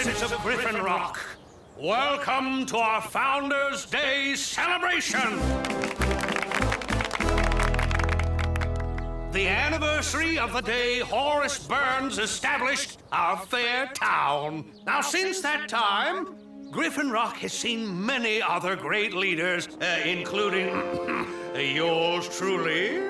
citizens of Griffin Rock, welcome to our Founders' Day celebration! The anniversary of the day Horace Burns established our fair town. Now, since that time, Griffin Rock has seen many other great leaders, including yours truly.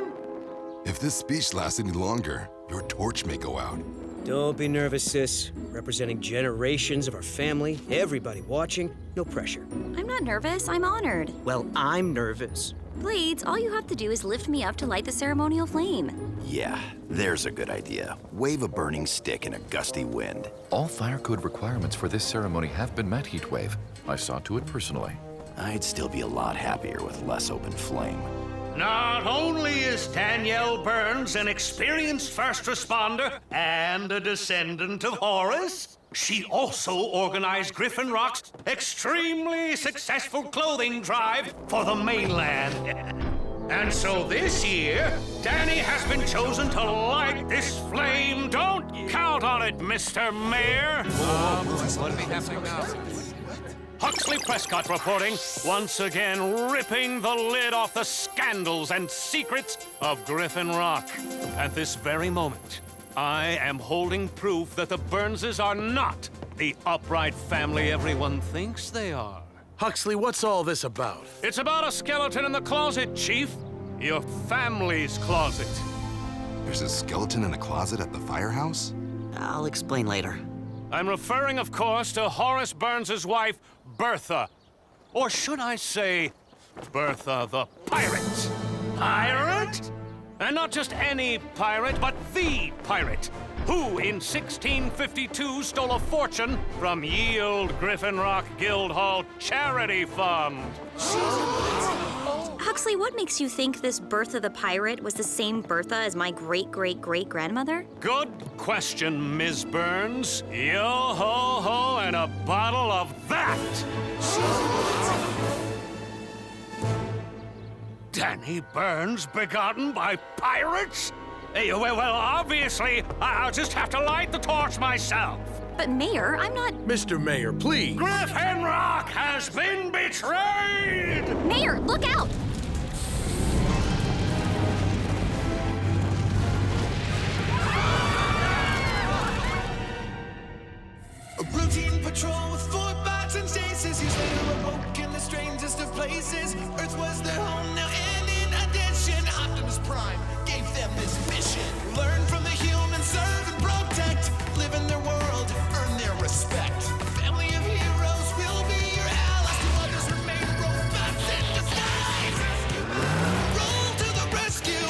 If this speech lasts any longer, your torch may go out. Don't be nervous, sis. Representing generations of our family, everybody watching, no pressure. I'm not nervous, I'm honored. Well, I'm nervous. Blades, all you have to do is lift me up to light the ceremonial flame. Yeah, there's a good idea. Wave a burning stick in a gusty wind. All fire code requirements for this ceremony have been met, Heatwave. I saw to it personally. I'd still be a lot happier with less open flame. Not only is Danielle Burns an experienced first responder and a descendant of Horace, she also organized Griffin Rock's extremely successful clothing drive for the mainland. And so this year, Danny has been chosen to light this flame. Don't count on it, Mr. Mayor. What'll be happening now? Huxley Prescott reporting, once again ripping the lid off the scandals and secrets of Griffin Rock. At this very moment, I am holding proof that the Burnses are not the upright family everyone thinks they are. Huxley, what's all this about? It's about a skeleton in the closet, Chief. Your family's closet. There's a skeleton in a closet at the firehouse? I'll explain later. I'm referring, of course, to Horace Burns' wife, Bertha. Or should I say, Bertha the Pirate. Pirate? And not just any pirate, but the pirate, who in 1652 stole a fortune from Ye Olde Griffin Rock Guildhall Charity Fund. Huxley, what makes you think this Bertha the Pirate was the same Bertha as my great-great-great-grandmother? Good question, Ms. Burns. Yo-ho-ho and a bottle of that! Danny Burns begotten by pirates? Well, obviously, I'll just have to light the torch myself. But Mayor, I'm not... Mr. Mayor, please. Griffin Rock has been betrayed! Mayor, look out! A routine patrol with 4 bots and stasis. Years later awoke in the strangest of places. Earth was their home now, and in addition, Optimus Prime gave them this mission. Learn from the humans, serve and protect. Live in their world, earn their respect. A family of heroes will be your allies. To others remain robots in disguise. Roll to the rescue,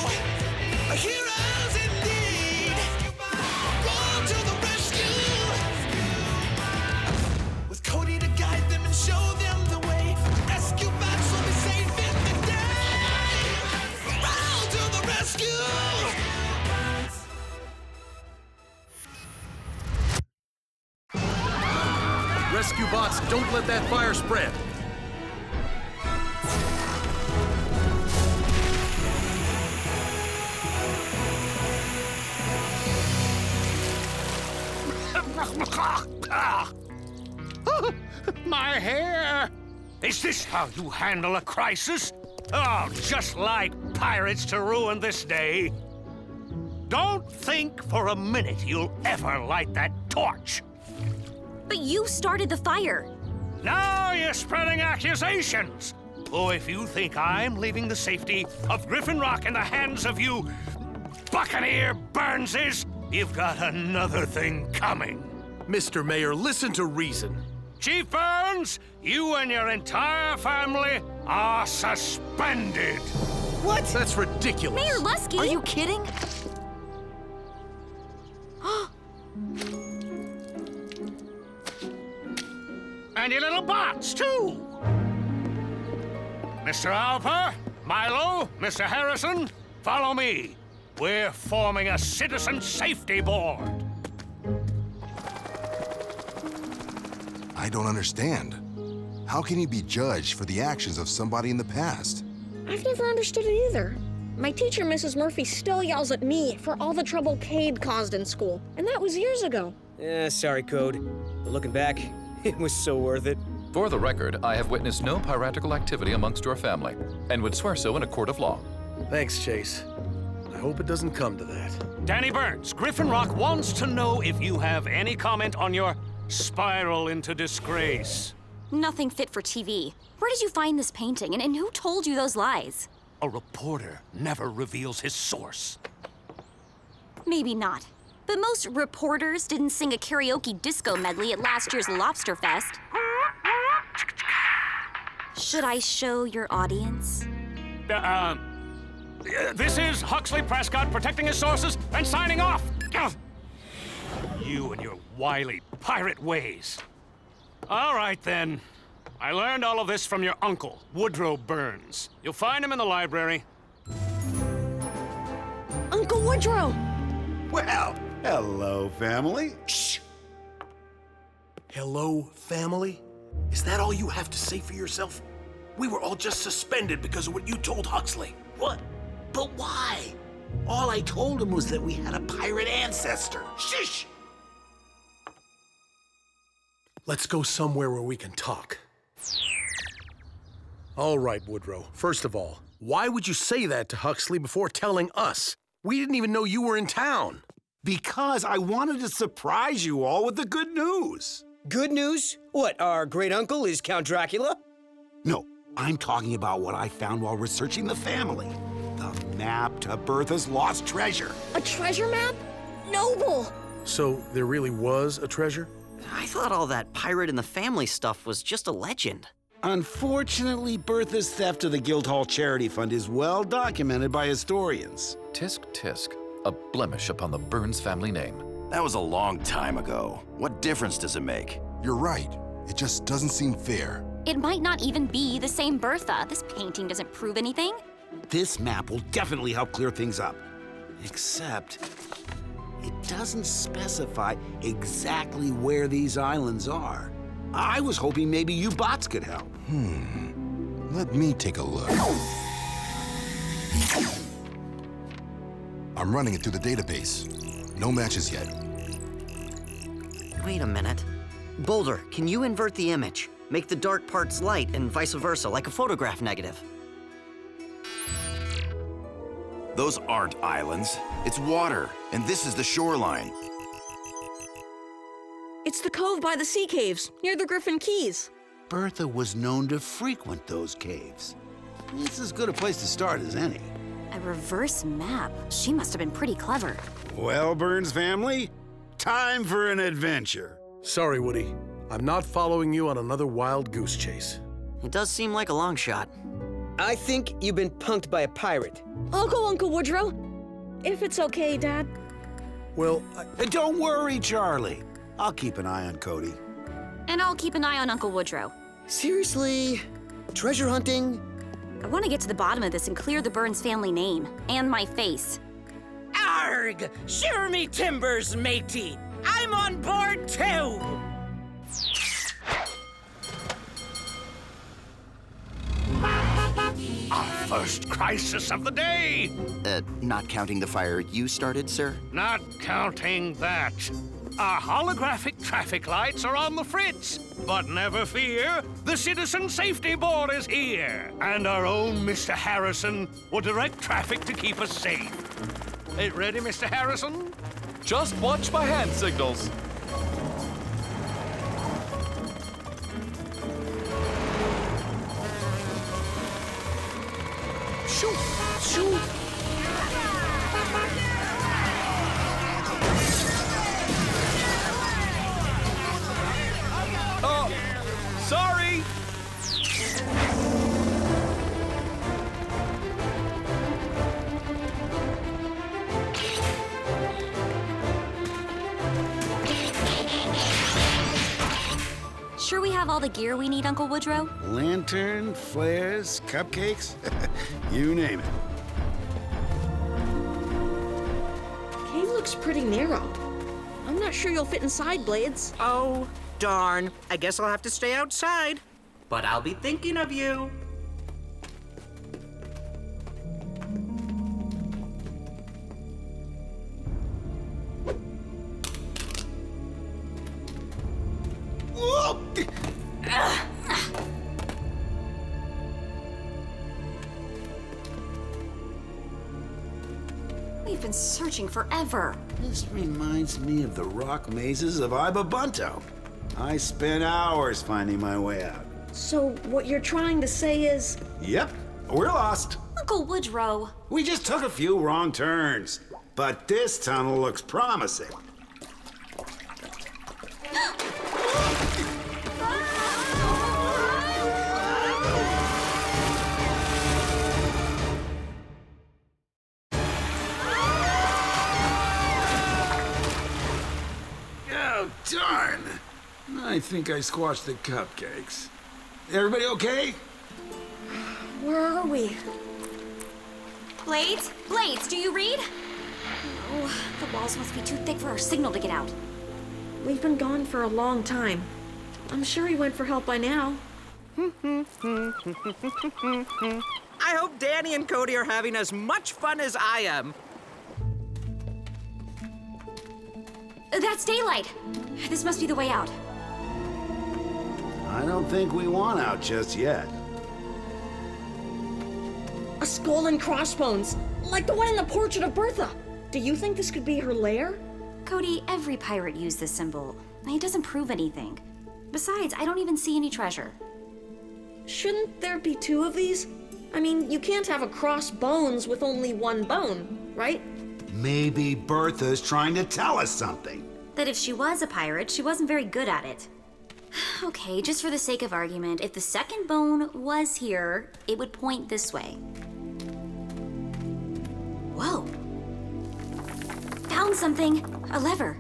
heroes indeed. Roll to the rescue. With Cody to guide them and show them the way. Rescue bots will be safe in the day. Roll to the rescue. Rescue bots, don't let that fire spread. My hair! Is this how you handle a crisis? Oh, just like pirates to ruin this day. Don't think for a minute you'll ever light that torch. But you started the fire. Now you're spreading accusations. Oh, if you think I'm leaving the safety of Griffin Rock in the hands of you Buccaneer Burnses, you've got another thing coming. Mr. Mayor, listen to reason. Chief Burns, you and your entire family are suspended. What? That's ridiculous. Mayor Lusky! Are you kidding? And your little bots, too. Mr. Alper, Milo, Mr. Harrison, follow me. We're forming a citizen safety board. I don't understand. How can you be judged for the actions of somebody in the past? I've never understood it either. My teacher, Mrs. Murphy, still yells at me for all the trouble Cade caused in school. And that was years ago. Sorry, Code. But looking back, it was so worth it. For the record, I have witnessed no piratical activity amongst your family, and would swear so in a court of law. Thanks, Chase. I hope it doesn't come to that. Danny Burns, Griffin Rock wants to know if you have any comment on your spiral into disgrace. Nothing fit for TV. Where did you find this painting, and who told you those lies? A reporter never reveals his source. Maybe not. But most reporters didn't sing a karaoke disco medley at last year's Lobster Fest. Should I show your audience? This is Huxley Prescott protecting his sources and signing off. You and your wily pirate ways. All right, then. I learned all of this from your uncle, Woodrow Burns. You'll find him in the library. Uncle Woodrow! Well, hello, family. Shh! Hello, family? Is that all you have to say for yourself? We were all just suspended because of what you told Huxley. What? But why? All I told him was that we had a pirate ancestor. Shush! Let's go somewhere where we can talk. All right, Woodrow. First of all, why would you say that to Huxley before telling us? We didn't even know you were in town. Because I wanted to surprise you all with the good news. Good news? What, our great uncle is Count Dracula? No, I'm talking about what I found while researching the family. The map to Bertha's lost treasure. A treasure map? Noble! So there really was a treasure? I thought all that pirate in the family stuff was just a legend. Unfortunately, Bertha's theft of the Guildhall Charity Fund is well documented by historians. Tisk tisk, a blemish upon the Burns family name. That was a long time ago. What difference does it make? You're right. It just doesn't seem fair. It might not even be the same Bertha. This painting doesn't prove anything. This map will definitely help clear things up. Except, it doesn't specify exactly where these islands are. I was hoping maybe you bots could help. Let me take a look. I'm running it through the database. No matches yet. Wait a minute. Boulder, can you invert the image? Make the dark parts light and vice versa, like a photograph negative. Those aren't islands. It's water, and this is the shoreline. It's the cove by the sea caves, near the Griffin Keys. Bertha was known to frequent those caves. It's as good a place to start as any. A reverse map. She must have been pretty clever. Well, Burns family, time for an adventure. Sorry, Woody. I'm not following you on another wild goose chase. It does seem like a long shot. I think you've been punked by a pirate. I'll go, Uncle Woodrow. If it's okay, Dad. Well, Don't worry, Charlie. I'll keep an eye on Cody. And I'll keep an eye on Uncle Woodrow. Seriously? Treasure hunting? I want to get to the bottom of this and clear the Burns family name. And my face. Arg! Shiver me timbers, matey! I'm on board too! Our first crisis of the day! Not counting the fire you started, sir? Not counting that. Our holographic traffic lights are on the fritz. But never fear, the Citizen Safety Board is here. And our own Mr. Harrison will direct traffic to keep us safe. Hey, ready, Mr. Harrison? Just watch my hand signals. Shoot! Shoot! Oh, sorry. Sure we have all the gear we need, Uncle Woodrow? Lantern, flares, cupcakes, you name it. Cave looks pretty narrow. I'm not sure you'll fit inside, Blades. Oh, darn. I guess I'll have to stay outside. But I'll be thinking of you. searching forever. This reminds me of the rock mazes of Ibabunto. I spent hours finding my way out. So, what you're trying to say is... Yep, we're lost. Uncle Woodrow. We just took a few wrong turns. But this tunnel looks promising. Oh, darn. I think I squashed the cupcakes. Everybody okay? Where are we? Blades? Blades, do you read? No, the walls must be too thick for our signal to get out. We've been gone for a long time. I'm sure he went for help by now. I hope Danny and Cody are having as much fun as I am. That's daylight. This must be the way out. I don't think we want out just yet. A skull and crossbones, like the one in the portrait of Bertha. Do you think this could be her lair? Cody, every pirate used this symbol. It doesn't prove anything. Besides, I don't even see any treasure. Shouldn't there be two of these? I mean, you can't have a crossbones with only one bone, right? Maybe Bertha's trying to tell us something. That if she was a pirate, she wasn't very good at it. Okay, just for the sake of argument, if the second bone was here, it would point this way. Whoa. Found something. A lever.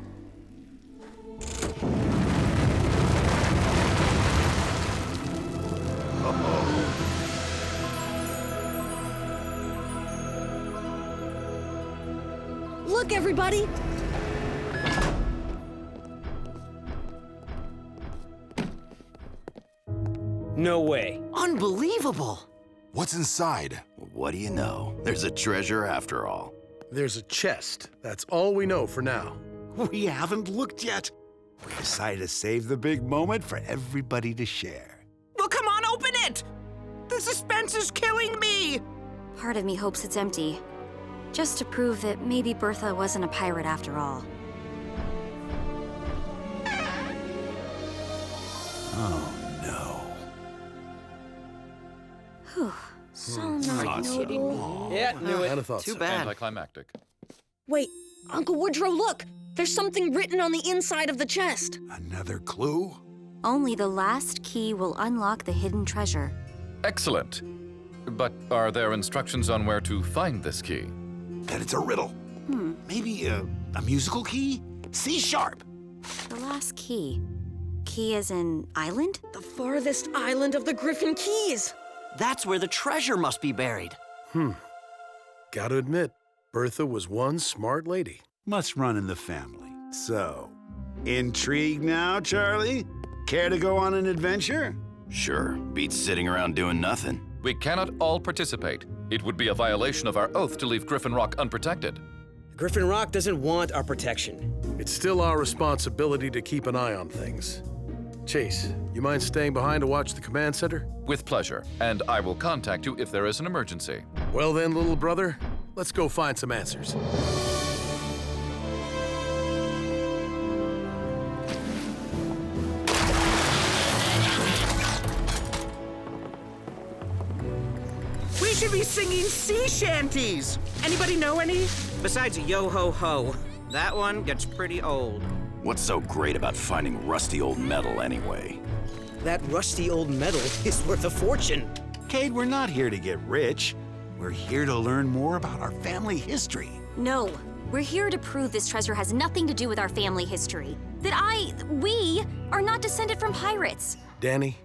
Look, everybody! No way. Unbelievable! What's inside? What do you know? There's a treasure after all. There's a chest. That's all we know for now. We haven't looked yet. We decided to save the big moment for everybody to share. Well, come on, open it! The suspense is killing me! Part of me hopes it's empty. Just to prove that maybe Bertha wasn't a pirate after all. Oh, no. Whew. So not anymore. Yeah, knew it. I'd have thought Too so. bad. Anticlimactic. Wait, Uncle Woodrow, look! There's something written on the inside of the chest. Another clue? Only the last key will unlock the hidden treasure. Excellent. But are there instructions on where to find this key? That it's a riddle. Maybe a musical key? C sharp. The last key. Key as in island? The farthest island of the Griffin Keys. That's where the treasure must be buried. Gotta admit, Bertha was one smart lady. Must run in the family. So, intrigued now, Charlie? Care to go on an adventure? Sure, beats sitting around doing nothing. We cannot all participate. It would be a violation of our oath to leave Griffin Rock unprotected. Griffin Rock doesn't want our protection. It's still our responsibility to keep an eye on things. Chase, you mind staying behind to watch the command center? With pleasure, and I will contact you if there is an emergency. Well then, little brother, let's go find some answers. We should be singing sea shanties! Anybody know any? Besides Yo Ho Ho. That one gets pretty old. What's so great about finding rusty old metal anyway? That rusty old metal is worth a fortune. Cade, we're not here to get rich. We're here to learn more about our family history. No, we're here to prove this treasure has nothing to do with our family history. We are not descended from pirates. Danny,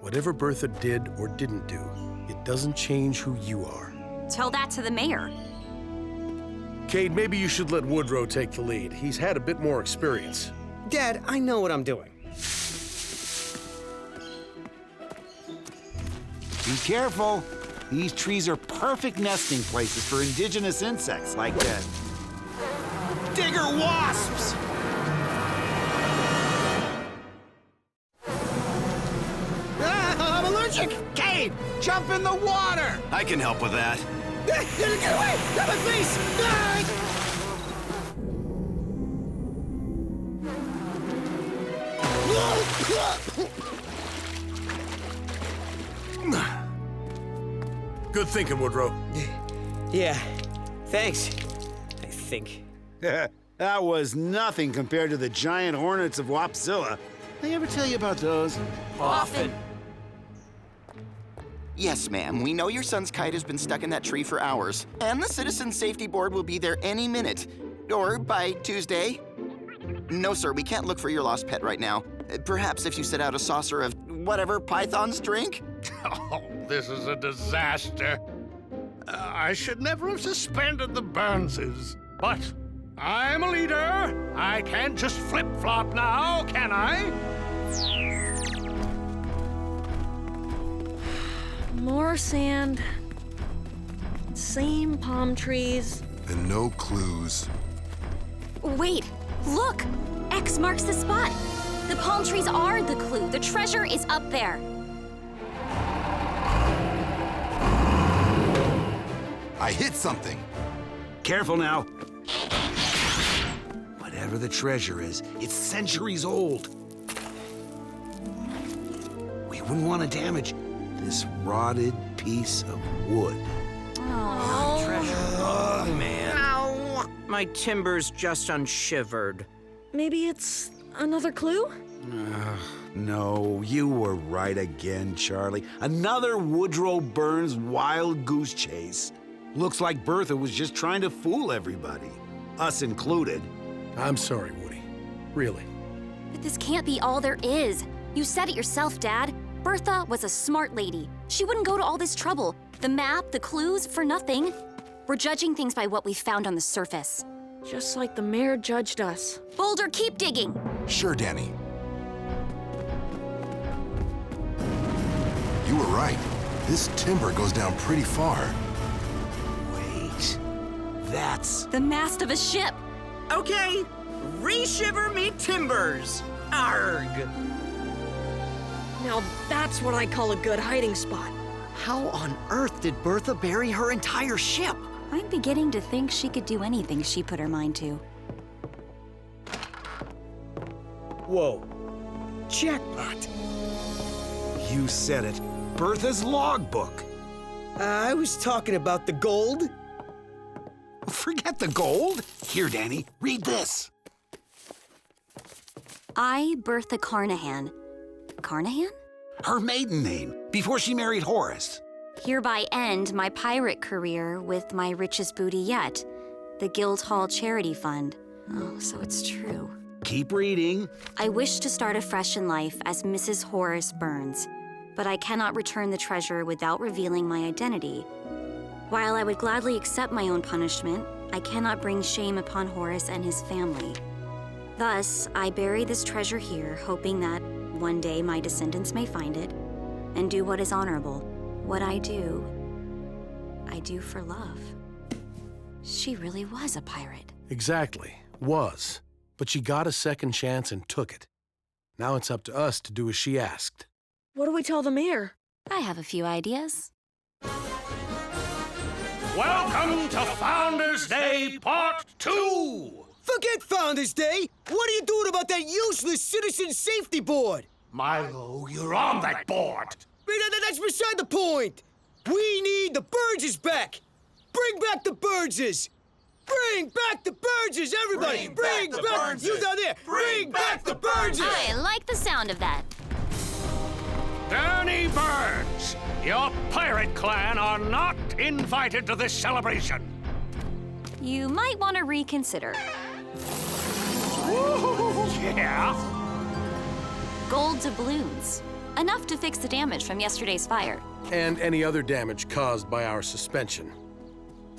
whatever Bertha did or didn't do, it doesn't change who you are. Tell that to the mayor. Cade, maybe you should let Woodrow take the lead. He's had a bit more experience. Dad, I know what I'm doing. Be careful. These trees are perfect nesting places for indigenous insects like digger wasps. Ah, I'm allergic! Cade, jump in the water. I can help with that. Get away! Not my face! Ah! Good thinking, Woodrow. Yeah, thanks. I think. That was nothing compared to the giant hornets of Wapzilla. They ever tell you about those? Often. Yes, ma'am. We know your son's kite has been stuck in that tree for hours, and the Citizen Safety Board will be there any minute. Or by Tuesday. No, sir, we can't look for your lost pet right now. Perhaps if you set out a saucer of whatever Python's drink? Oh, this is a disaster. I should never have suspended the Burnses. But I'm a leader. I can't just flip-flop now, can I? More sand. Same palm trees. And no clues. Wait, look! X marks the spot. The palm trees are the clue. The treasure is up there. I hit something. Careful now. Whatever the treasure is, it's centuries old. We wouldn't want to damage this rotted piece of wood. Oh. Treasure. Oh, man. Ow! My timber's just unshivered. Maybe it's another clue? No, you were right again, Charlie. Another Woodrow Burns wild goose chase. Looks like Bertha was just trying to fool everybody, us included. I'm sorry, Woody. Really. But this can't be all there is. You said it yourself, Dad. Bertha was a smart lady. She wouldn't go to all this trouble. The map, the clues, for nothing. We're judging things by what we found on the surface. Just like the mayor judged us. Boulder, keep digging. Sure, Danny. You were right. This timber goes down pretty far. Wait, that's... The mast of a ship. Okay, re-shiver me timbers. Arg. Now that's what I call a good hiding spot. How on earth did Bertha bury her entire ship? I'm beginning to think she could do anything she put her mind to. Whoa. Jackpot. You said it. Bertha's logbook. I was talking about the gold. Forget the gold. Here, Danny, read this. I, Bertha Carnahan. Carnahan? Her maiden name, before she married Horace. Hereby end my pirate career with my richest booty yet, the Guildhall Charity Fund. Oh, so it's true. Keep reading. I wish to start afresh in life as Mrs. Horace Burns, but I cannot return the treasure without revealing my identity. While I would gladly accept my own punishment, I cannot bring shame upon Horace and his family. Thus, I bury this treasure here, hoping that one day my descendants may find it and do what is honorable. What I do for love. She really was a pirate. Exactly. Was. But she got a second chance and took it. Now it's up to us to do as she asked. What do we tell the mayor? I have a few ideas. Welcome to Founders Day Part 2! Forget Founders Day! What are you doing about that useless Citizen Safety Board? Milo, you're on that board! That's beside the point! We need the Burnses back! Bring back the Burnses! Bring back the Burnses, everybody! Bring back the Burnses! You down there! Bring back the Burnses! I like the sound of that. Danny Burns, your pirate clan are not invited to this celebration. You might want to reconsider. Yeah? Gold doubloons. Enough to fix the damage from yesterday's fire. And any other damage caused by our suspension.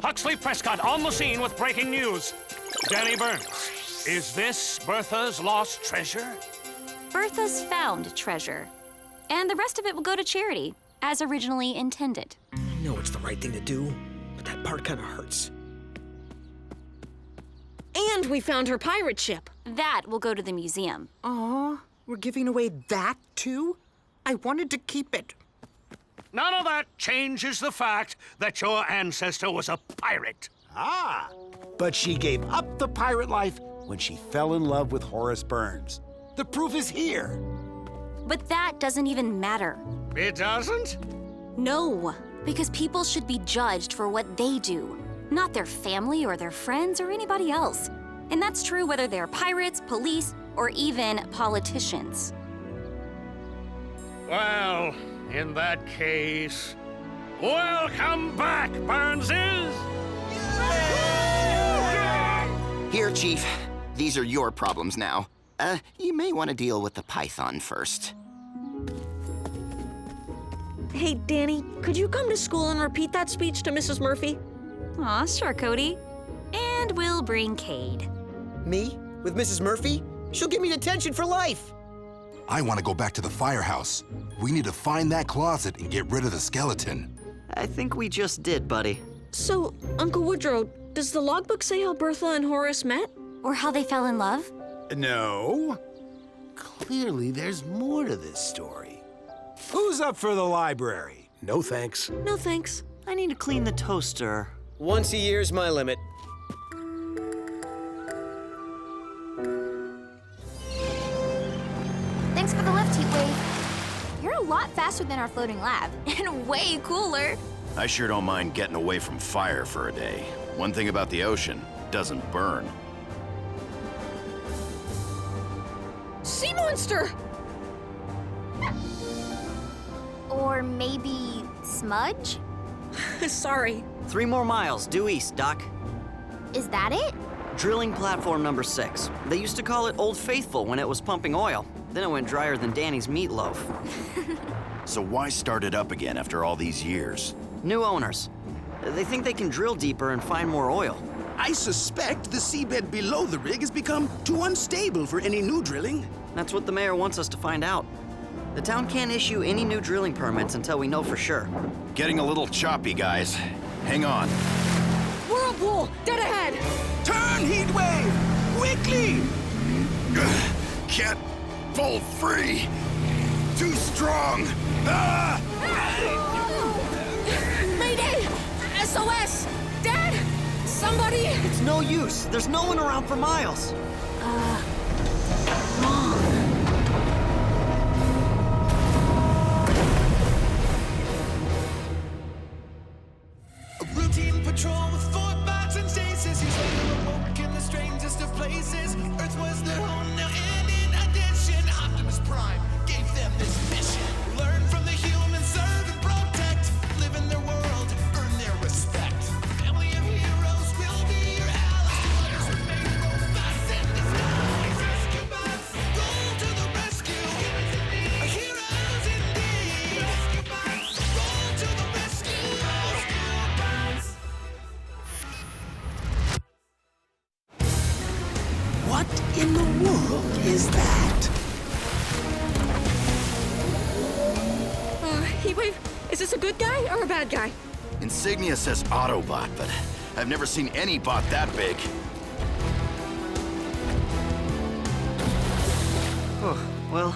Huxley Prescott on the scene with breaking news. Danny Burns, is this Bertha's lost treasure? Bertha's found treasure. And the rest of it will go to charity, as originally intended. I know it's the right thing to do, but that part kind of hurts. And we found her pirate ship. That will go to the museum. Aw, we're giving away that too? I wanted to keep it. None of that changes the fact that your ancestor was a pirate. Ah, but she gave up the pirate life when she fell in love with Horace Burns. The proof is here. But that doesn't even matter. It doesn't? No, because people should be judged for what they do, not their family or their friends or anybody else. And that's true whether they're pirates, police, or even politicians. Well, in that case, welcome back, Burnses! Here, Chief. These are your problems now. You may want to deal with the python first. Hey, Danny, could you come to school and repeat that speech to Mrs. Murphy? Aw, sure, Cody. And we'll bring Cade. Me? With Mrs. Murphy? She'll give me detention for life. I want to go back to the firehouse. We need to find that closet and get rid of the skeleton. I think we just did, buddy. So, Uncle Woodrow, does the logbook say how Bertha and Horace met? Or how they fell in love? No. Clearly, there's more to this story. Who's up for the library? No thanks. No thanks. I need to clean the toaster. Once a year's my limit. Thanks for the lift, Heatwave. You're a lot faster than our floating lab, and way cooler. I sure don't mind getting away from fire for a day. One thing about the ocean, it doesn't burn. Sea monster! Or maybe Smudge? Sorry. 3 more miles, due east, Doc. Is that it? Drilling platform number 6. They used to call it Old Faithful when it was pumping oil. Then it went drier than Danny's meatloaf. So why start it up again after all these years? New owners. They think they can drill deeper and find more oil. I suspect the seabed below the rig has become too unstable for any new drilling. That's what the mayor wants us to find out. The town can't issue any new drilling permits until we know for sure. Getting a little choppy, guys. Hang on. Whirlpool! Dead ahead! Turn, Heatwave! Quickly! Can't pull free. Too strong. Ah! Mayday! SOS! Dad! Somebody! It's no use. There's no one around for miles. Mom. A routine patrol with Autobots and stasis. He's later awoke in the strangest of places. Earth was their home now, and in addition, Optimus Prime gave them this mission. Learn from the humans, serve and protect. Live in their world, earn their respect. Family of heroes will be your allies. Remain robots in disguise. Rescue bots, go to the rescue. Heroes indeed. Rescue bots, go to the rescue. Rescue bots. What in the world is that? Heatwave, is this a good guy or a bad guy? Insignia says Autobot, but I've never seen any bot that big. Oh, well,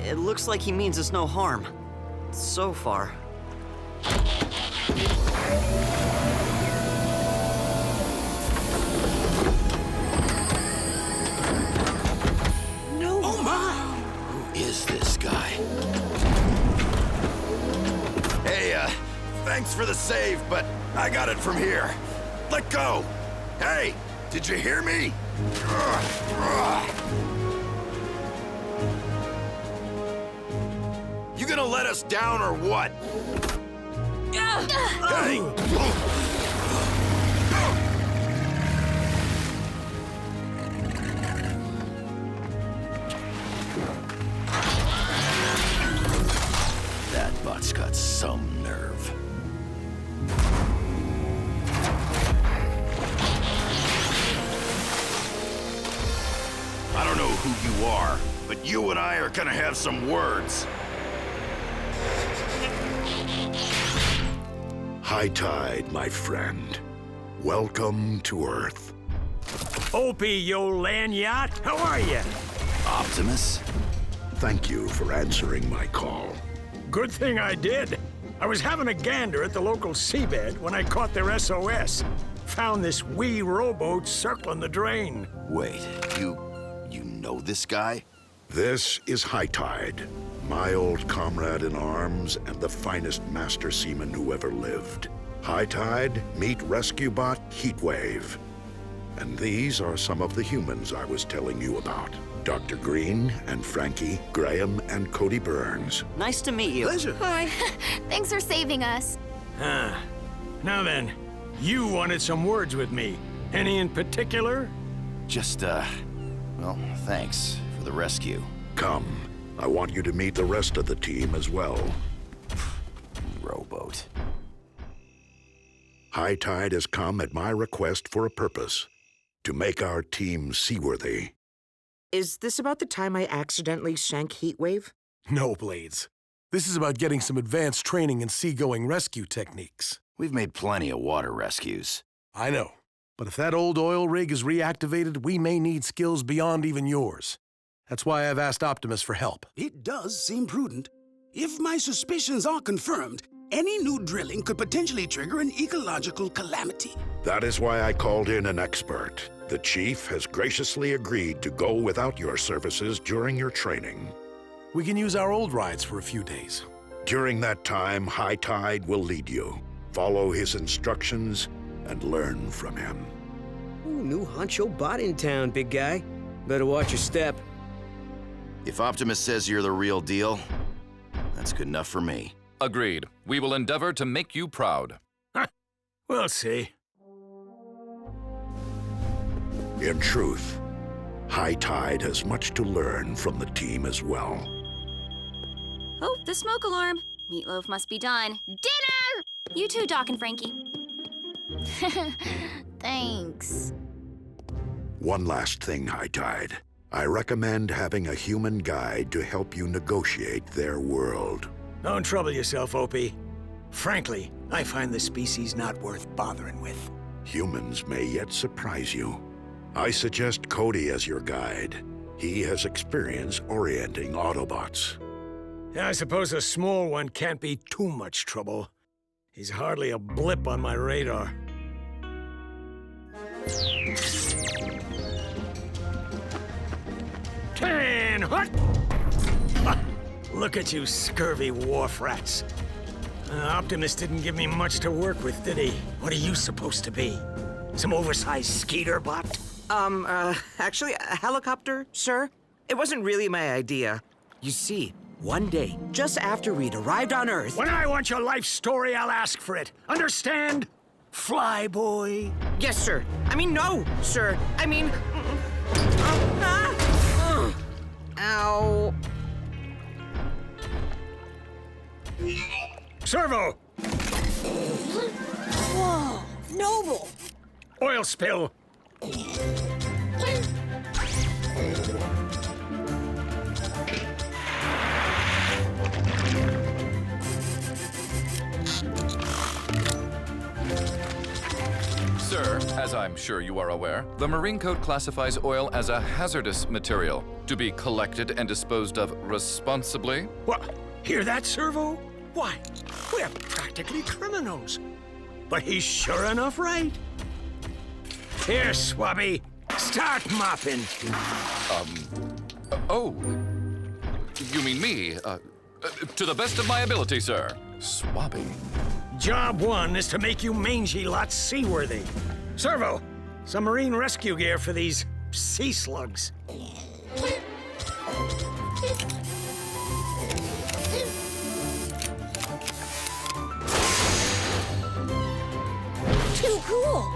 it looks like he means us no harm. So far. No. Oh my! Who is this guy? Hey, thanks for the save, but I got it from here. Let go. Hey, did you hear me? You gonna let us down or what? Hey! That bot's got some nerve. I don't know who you are, but you and I are gonna have some words. High tide, my friend. Welcome to Earth. Opie, yo land yacht, how are you? Optimus? Thank you for answering my call. Good thing I did. I was having a gander at the local seabed when I caught their SOS. Found this wee rowboat circling the drain. Wait, you know this guy? This is High Tide, My old comrade in arms and the finest master seaman who ever lived. High Tide, meet Rescue-Bot Heatwave. And these are some of the humans I was telling you about. Dr. Green and Frankie, Graham and Cody Burns. Nice to meet you. Pleasure. Hi. Thanks for saving us. Ah. Now then, you wanted some words with me. Any in particular? Just, well, thanks for the rescue. Come. I want you to meet the rest of the team as well. Rowboat. High Tide has come at my request for a purpose. To make our team seaworthy. Is this about the time I accidentally sank Heatwave? No, Blades. This is about getting some advanced training in seagoing rescue techniques. We've made plenty of water rescues. I know. But if that old oil rig is reactivated, we may need skills beyond even yours. That's why I've asked Optimus for help. It does seem prudent. If my suspicions are confirmed, any new drilling could potentially trigger an ecological calamity. That is why I called in an expert. The Chief has graciously agreed to go without your services during your training. We can use our old rides for a few days. During that time, High Tide will lead you. Follow his instructions and learn from him. Ooh, new honcho bot in town, big guy. Better watch your step. If Optimus says you're the real deal, that's good enough for me. Agreed. We will endeavor to make you proud. We'll see. In truth, High Tide has much to learn from the team as well. Oh, the smoke alarm. Meatloaf must be done. Dinner! You too, Doc and Frankie. Thanks. One last thing, High Tide. I recommend having a human guide to help you negotiate their world. Don't trouble yourself, Opie. Frankly, I find the species not worth bothering with. Humans may yet surprise you. I suggest Cody as your guide. He has experience orienting Autobots. I suppose a small one can't be too much trouble. He's hardly a blip on my radar. Can hut! Look at you scurvy wharf rats. Optimus didn't give me much to work with, did he? What are you supposed to be? Some oversized skeeter bot? Actually, a helicopter, sir? It wasn't really my idea. You see, one day, just after we'd arrived on Earth... When I want your life story, I'll ask for it. Understand? Flyboy? Yes, sir. I mean, no, sir. I mean... Ow. Servo! Whoa, Noble! Oil spill! Sir, as I'm sure you are aware, the Marine Code classifies oil as a hazardous material to be collected and disposed of responsibly. What? Hear that, Servo? Why, we're practically criminals. But he's sure enough right. Here, Swabby, start mopping. Oh. You mean me? To the best of my ability, sir. Swabby. Job one is to make you mangy lots seaworthy. Servo, some marine rescue gear for these sea slugs. Too cool!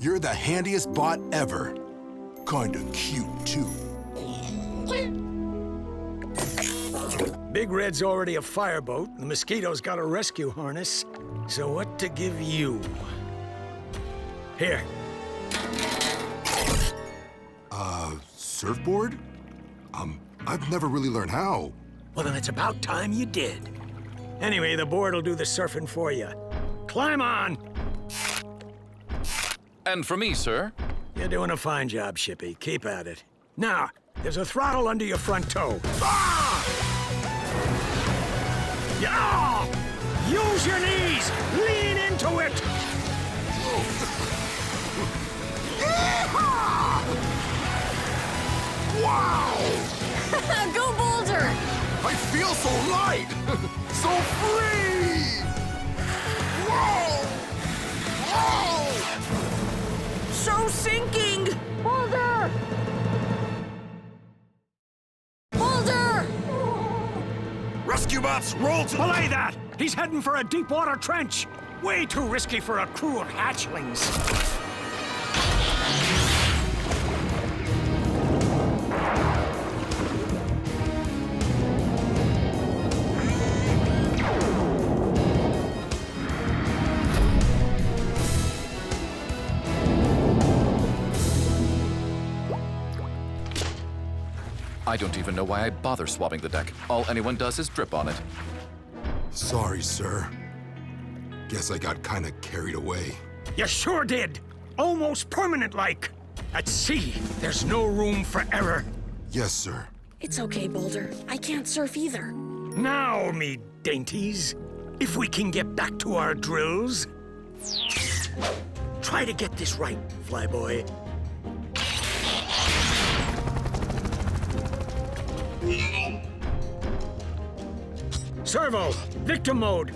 You're the handiest bot ever. Kinda cute, too. Big Red's already a fireboat, the Mosquito's got a rescue harness. So what to give you? Here. Surfboard? I've never really learned how. Well, then it's about time you did. Anyway, the board will do the surfing for you. Climb on! And for me, sir? You're doing a fine job, Shippy. Keep at it. Now, there's a throttle under your front toe. Ah! Yeah! Use your knees! Lean into it! Wow! Go, Boulder! I feel so light! So free! Whoa! Whoa! So sinking! Boulder! Boulder! Rescue bots, roll to... Belay that! He's heading for a deep water trench! Way too risky for a crew of hatchlings. I don't even know why I bother swabbing the deck. All anyone does is drip on it. Sorry, sir. Guess I got kinda carried away. You sure did. Almost permanent-like. At sea, there's no room for error. Yes, sir. It's okay, Boulder. I can't surf either. Now, me dainties, if we can get back to our drills. Try to get this right, Flyboy. Servo, victim mode.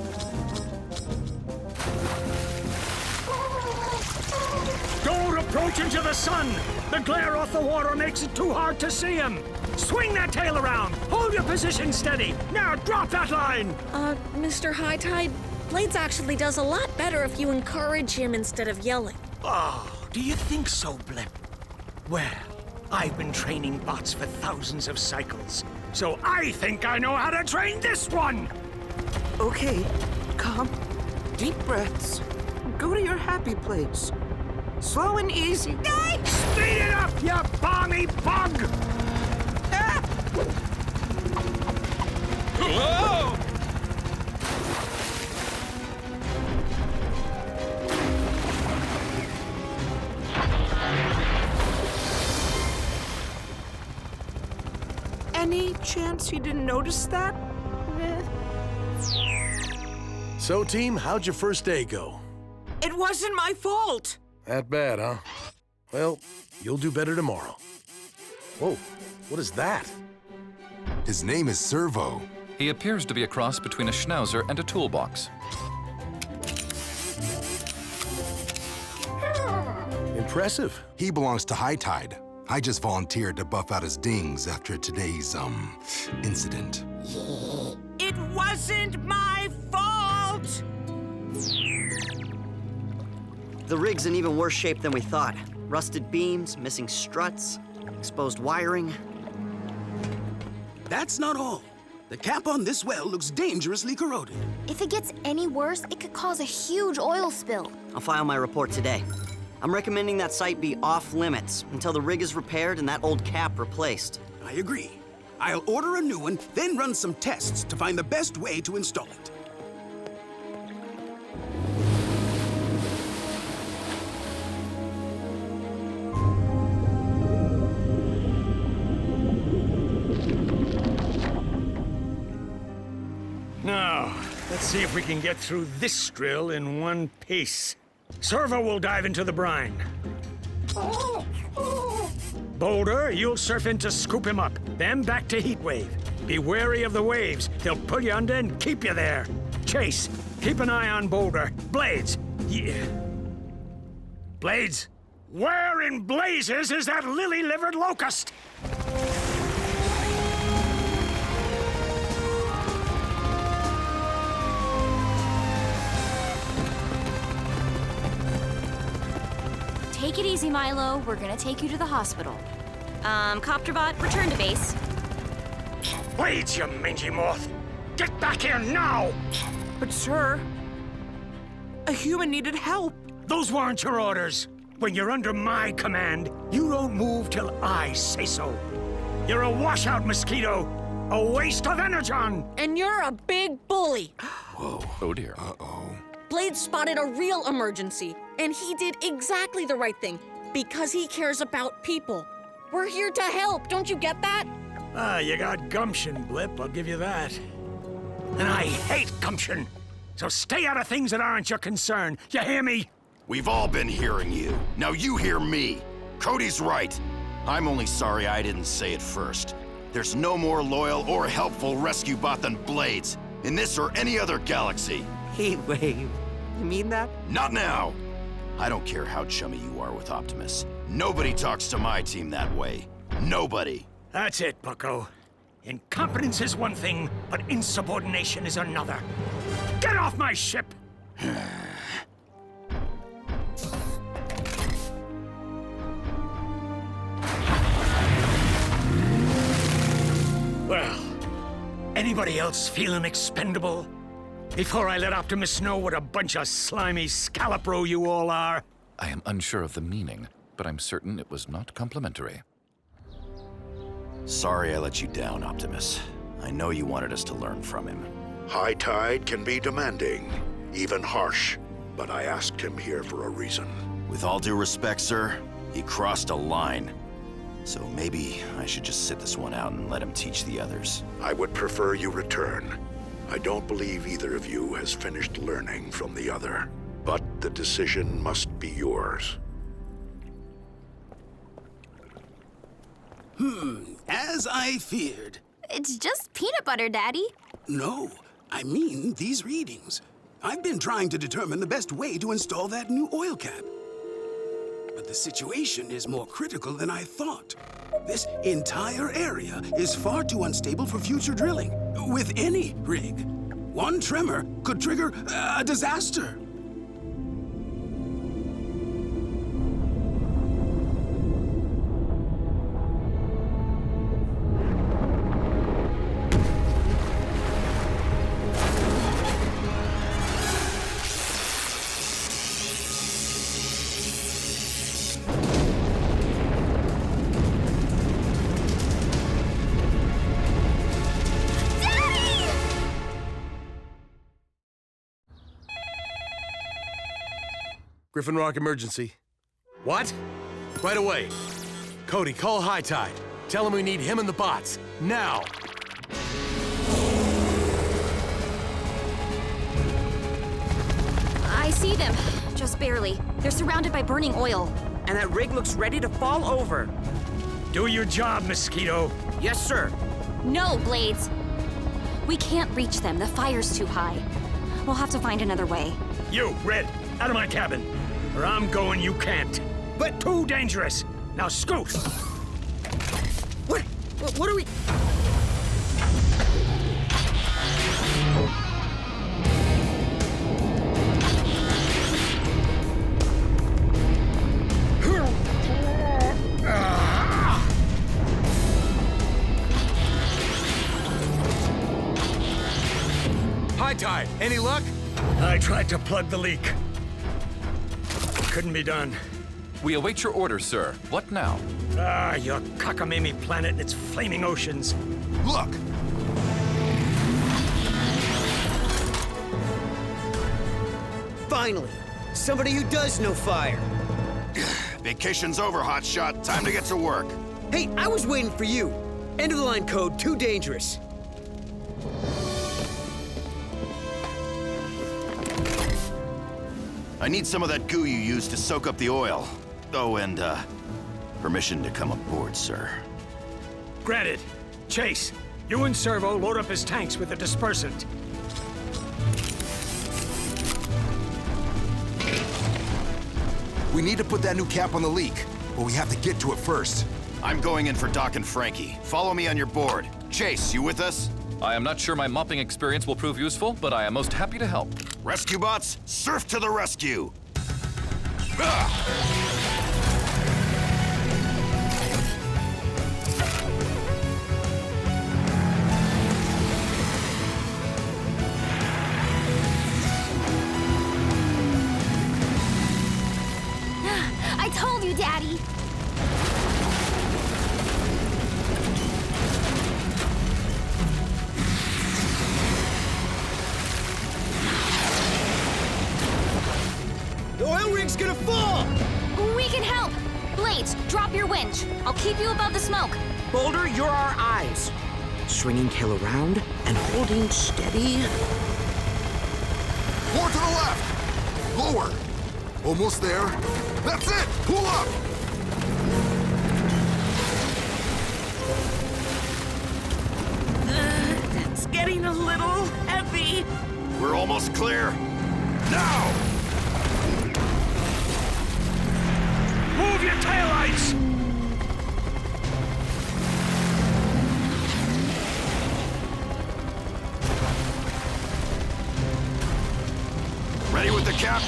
Don't approach into the sun. The glare off the water makes it too hard to see him. Swing that tail around. Hold your position steady. Now drop that line. Mr. High Tide, Blades actually does a lot better if you encourage him instead of yelling. Oh, do you think so, Blip? Well, I've been training bots for thousands of cycles, so I think I know how to train this one! Okay, calm, deep breaths. Go to your happy place. Slow and easy. Speed it up, you balmy bug! Whoa! Any chance he didn't notice that? So, team, how'd your first day go? It wasn't my fault. That bad, huh? Well, you'll do better tomorrow. Whoa, what is that? His name is Servo. He appears to be a cross between a schnauzer and a toolbox. Impressive. He belongs to High Tide. I just volunteered to buff out his dings after today's, incident. It wasn't my fault! The rig's in even worse shape than we thought. Rusted beams, missing struts, exposed wiring. That's not all. The cap on this well looks dangerously corroded. If it gets any worse, it could cause a huge oil spill. I'll file my report today. I'm recommending that site be off limits until the rig is repaired and that old cap replaced. I agree. I'll order a new one, then run some tests to find the best way to install it. Now, let's see if we can get through this drill in one piece. Servo will dive into the brine. Boulder, you'll surf in to scoop him up, then back to Heatwave. Be wary of the waves. They'll pull you under and keep you there. Chase, keep an eye on Boulder. Blades, yeah. Blades, where in blazes is that lily-livered locust? Take it easy, Milo. We're gonna take you to the hospital. Copter-Bot, return to base. Blades, you mangy moth! Get back here now! But sir, a human needed help. Those weren't your orders. When you're under my command, you don't move till I say so. You're a washout mosquito, a waste of energon. And you're a big bully. Whoa. Oh dear. Uh-oh. Blade spotted a real emergency, and he did exactly the right thing because he cares about people. We're here to help, don't you get that? Ah, you got gumption, Blip, I'll give you that. And I hate gumption. So stay out of things that aren't your concern. You hear me? We've all been hearing you. Now you hear me. Cody's right. I'm only sorry I didn't say it first. There's no more loyal or helpful rescue bot than Blades, in this or any other galaxy. Heatwave, you mean that? Not now! I don't care how chummy you are with Optimus. Nobody talks to my team that way. Nobody. That's it, bucko. Incompetence is one thing, but insubordination is another. Get off my ship! Well, anybody else feeling expendable? Before I let Optimus know what a bunch of slimy scallop-row you all are? I am unsure of the meaning, but I'm certain it was not complimentary. Sorry I let you down, Optimus. I know you wanted us to learn from him. High Tide can be demanding, even harsh, but I asked him here for a reason. With all due respect, sir, he crossed a line. So maybe I should just sit this one out and let him teach the others. I would prefer you return. I don't believe either of you has finished learning from the other. But the decision must be yours. As I feared. It's just peanut butter, Daddy. No, I mean these readings. I've been trying to determine the best way to install that new oil cap. But the situation is more critical than I thought. This entire area is far too unstable for future drilling, with any rig. One tremor could trigger a disaster. Griffin Rock emergency. What? Right away. Cody, call High Tide. Tell him we need him and the bots. Now! I see them. Just barely. They're surrounded by burning oil. And that rig looks ready to fall over. Do your job, Mosquito. Yes, sir. No, Blades. We can't reach them. The fire's too high. We'll have to find another way. You, Red, out of my cabin. Where I'm going, you can't. But too dangerous. Now scoot. What are we... High Tide, any luck? I tried to plug the leak. Couldn't be done. We await your orders, sir. What now? Your cockamamie planet and its flaming oceans. Look! Finally, somebody who does know fire. Vacation's over, Hotshot. Time to get to work. Hey, I was waiting for you. End of the line code, too dangerous. I need some of that goo you used to soak up the oil. Oh, and, permission to come aboard, sir. Granted. Chase, you and Servo load up his tanks with the dispersant. We need to put that new cap on the leak, but we have to get to it first. I'm going in for Doc and Frankie. Follow me on your board. Chase, you with us? I am not sure my mopping experience will prove useful, but I am most happy to help. Rescue bots, surf to the rescue! I told you, Daddy. The oil rig's gonna fall! We can help! Blades, drop your winch. I'll keep you above the smoke. Boulder, you're our eyes. Swinging tail around and holding steady. More to the left! Lower! Almost there. That's it! Pull up! getting a little heavy. We're almost clear. Now! Move your taillights! Ready with the cap?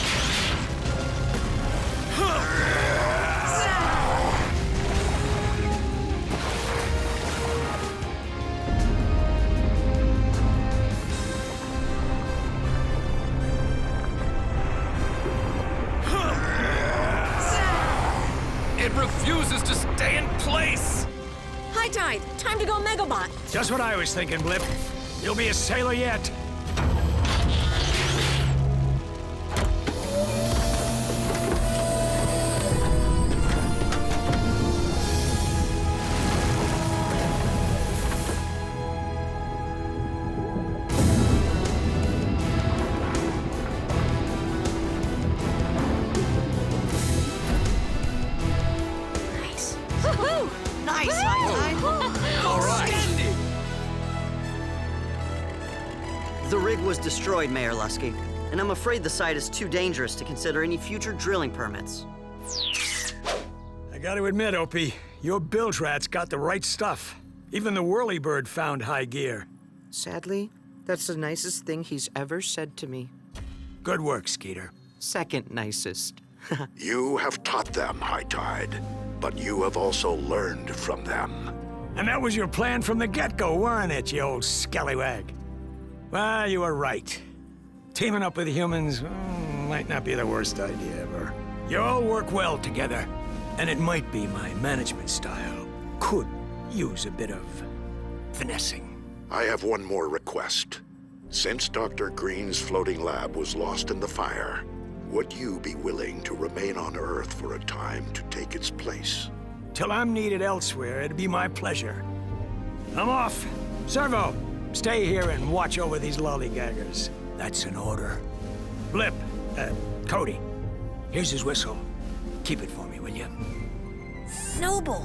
It refuses to stay in place! High tide! Time to go Megabot! Just what I was thinking, Blip. You'll be a sailor yet. Nice, High-Tide. All right. The rig was destroyed, Mayor Lusky, and I'm afraid the site is too dangerous to consider any future drilling permits. I gotta admit, Opie, your bilge rats got the right stuff. Even the whirlybird found high gear. Sadly, that's the nicest thing he's ever said to me. Good work, Skeeter. Second nicest. You have taught them, High Tide, but you have also learned from them. And that was your plan from the get-go, weren't it, you old scallywag? Well, you were right. Teaming up with humans might not be the worst idea ever. You all work well together, and it might be my management style. Could use a bit of finessing. I have one more request. Since Dr. Green's floating lab was lost in the fire, would you be willing to remain on Earth for a time to take its place? Till I'm needed elsewhere, it'd be my pleasure. I'm off. Servo, stay here and watch over these lollygaggers. That's an order. Blip, Cody, here's his whistle. Keep it for me, will you? Noble!